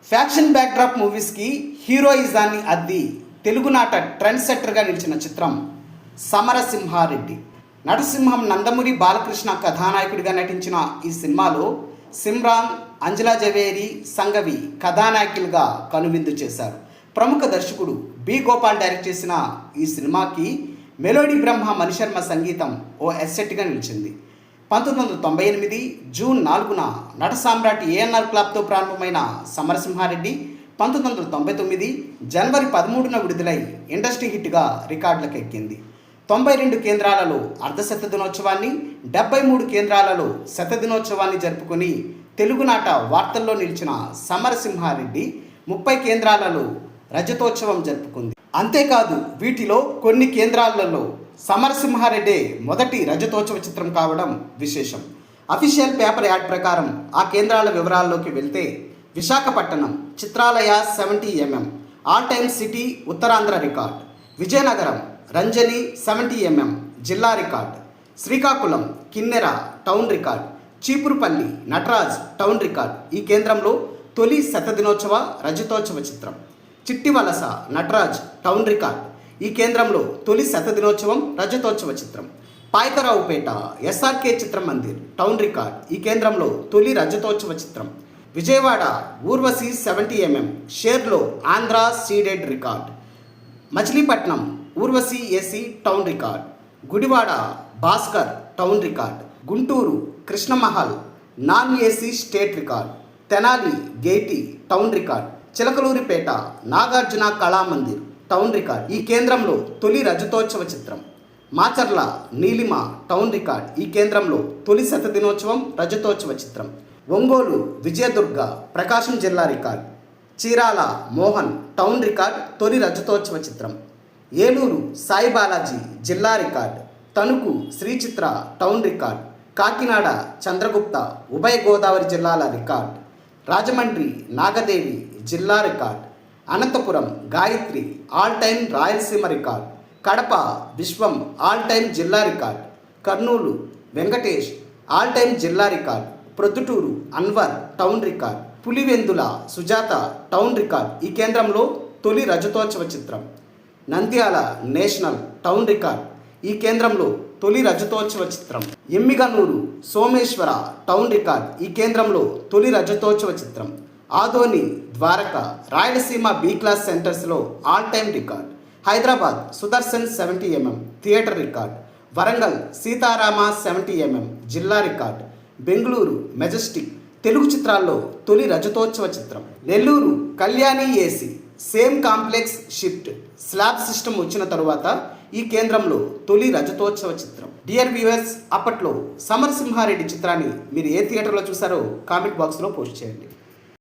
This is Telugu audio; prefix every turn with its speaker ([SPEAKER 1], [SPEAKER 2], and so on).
[SPEAKER 1] ఫ్యాక్షన్ బ్యాక్డ్రాప్ మూవీస్కి హీరోయిజాన్ని అద్ది తెలుగునాట ట్రెండ్ సెట్టర్గా నిలిచిన చిత్రం సమరసింహారెడ్డి. నటసింహం నందమూరి బాలకృష్ణ కథానాయకుడిగా నటించిన ఈ సినిమాలో సిమ్రాన్, అంజలా జవేరి, సంగవి కథానాయకులుగా కనువిందు చేశారు. ప్రముఖ దర్శకుడు బి గోపాల్ డైరెక్ట్ చేసిన ఈ సినిమాకి మెలోడీ బ్రహ్మ మణిశర్మ సంగీతం ఓ ఎస్సెట్గా నిలిచింది. 1998 జూన్ 4న నట సామ్రాట్ ఏఎన్ఆర్ క్లబ్తో ప్రారంభమైన సమరసింహారెడ్డి 1999 జనవరి 13న విడుదలై ఇండస్ట్రీ హిట్గా రికార్డులకు ఎక్కింది. 92 కేంద్రాలలో అర్ధశత దినోత్సవాన్ని, 73 కేంద్రాలలో శత దినోత్సవాన్ని జరుపుకొని తెలుగునాట వార్తల్లో నిలిచిన సమరసింహారెడ్డి 30 కేంద్రాలలో రజతోత్సవం జరుపుకుంది. అంతేకాదు వీటిలో కొన్ని కేంద్రాలలో సమరసింహారెడ్డి మొదటి రజతోత్సవ చిత్రం కావడం విశేషం. అఫీషియల్ పేపర్ యాడ్ ప్రకారం ఆ కేంద్రాల వివరాల్లోకి వెళ్తే Visakhapatnam Chitralaya 70mm all time city Uttarandhra record, Vizianagaram Ranjani 70mm జిల్లా record, Srikakulam Kinnera town record, Cheepurupalli Nataraj town record. ఈ కేంద్రంలో తొలి శతదినోత్సవ రజతోత్సవ చిత్రం. Chittivalasa Nataraj town record. ఈ కేంద్రంలో తొలి శతదినోత్సవం రజతోత్సవ చిత్రం. Payakaraopeta SRK Chitra Mandir town record. ఈ కేంద్రంలో తొలి రజతోత్సవ చిత్రం. విజయవాడ ఊర్వశి 70mm షేర్లో Andhra Ceded record. Machilipatnam Urvashi AC town record. Gudivada Bhaskar town record. Guntur Krishnamahal non AC state record. Tenali Gaiety town record. Chilakaluripet Nagarjuna Kalamandir town record. ఈ కేంద్రంలో తొలి రజతోత్సవ చిత్రం. Macherla Neelima town record. ఈ కేంద్రంలో తొలి శతదినోత్సవం రజతోత్సవ చిత్రం. ఒంగోలు విజయదుర్గ ప్రకాశం జిల్లా record. Chirala Mohan town record తొలి రజతోత్సవ చిత్రం. ఏలూరు సాయి బాలాజీ జిల్లా record. Tanuku Srichitra town record. Kakinada Chandragupta ఉభయ గోదావరి జిల్లాల రికార్డ్. రాజమండ్రి నాగదేవి జిల్లా record. Anantapuram Gayatri all time Rayalaseema record. Kadapa Viswam all time జిల్లా record. Kurnool Venkatesh all time జిల్లా record. Proddatur Anwar town record. Pulivendula Sujatha town record. ఈ కేంద్రంలో తొలి రజతోత్సవ చిత్రం. Nandyal national town record. ఈ కేంద్రంలో తొలి రజతోత్సవ చిత్రం. Yemmiganur Someswara town record. ఈ కేంద్రంలో తొలి రజతోత్సవ చిత్రం. ఆదోని ద్వారక రాయలసీమ బి క్లాస్ సెంటర్స్లో all time record. Hyderabad Sudarshan 70mm theatre record. Warangal Seetharama 70mm జిల్లా రికార్డ్. బెంగళూరు మెజెస్టిక్ తెలుగు చిత్రాల్లో తొలి రజతోత్సవ చిత్రం. Nellore Kalyani AC same complex shift slab system వచ్చిన తరువాత ఈ కేంద్రంలో తొలి రజతోత్సవ చిత్రం. డియర్ వ్యూవర్స్, అప్పట్లో సమరసింహారెడ్డి చిత్రాన్ని మీరు ఏ థియేటర్లో చూసారో కామెంట్ బాక్స్లో పోస్ట్ చేయండి.